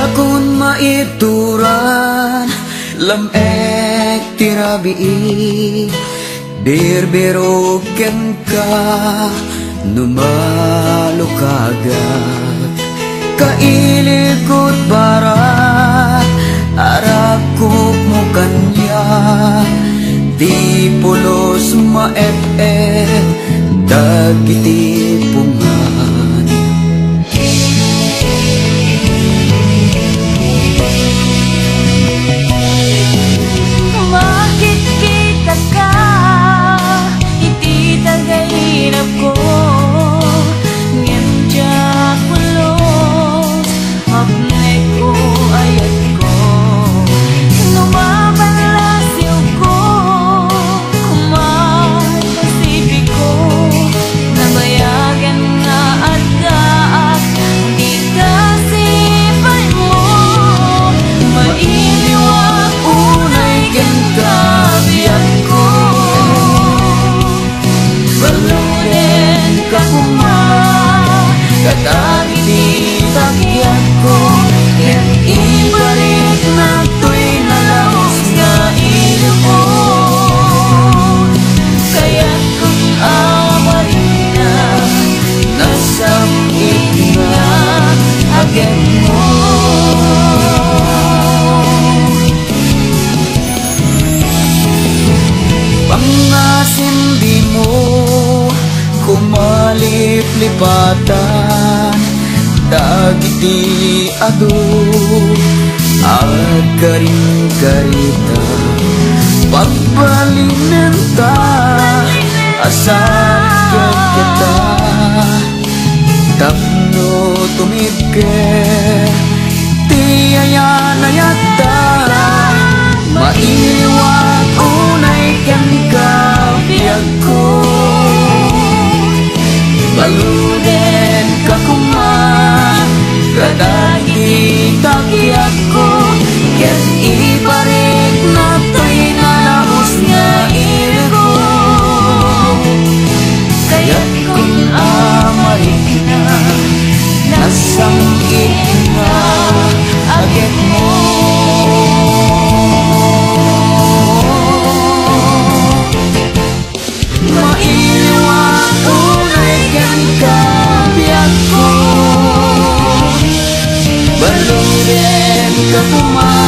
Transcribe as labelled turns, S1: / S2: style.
S1: Akon maituran lamek tirabii birbiro ken ka numalukagak kailikot barat arakop mo kanya di pulos maep-ep dagiti pungan.
S2: Bakit kita ka iti tagahirap ko ngem jak pulos apnek ko ayat ko numabalasyo ko kumay pasipiko nabayagan nga agdaak di kasipay mo mailiwag unay gantabiyag ko balunin ka kuma katagiti takyag ko ken ibalik na to'y nalaos nga ilo ko kaya't kung awarin na nasamit na agad mo.
S1: Pangasindi mo kumalip-lipatan dagiti adu agkaring-karita pagbalinan ta asal kita tapno tumibke tiyayanayata mailiwag unay ken kabiyag ko baluden ka kuma kadagiti takyag ko ken ibarik na to'y nalaos nga ilo kaya't kung amarik na nasamgit na agad mo. Mailiwag unay ken kabiyag ko baluden ka kuma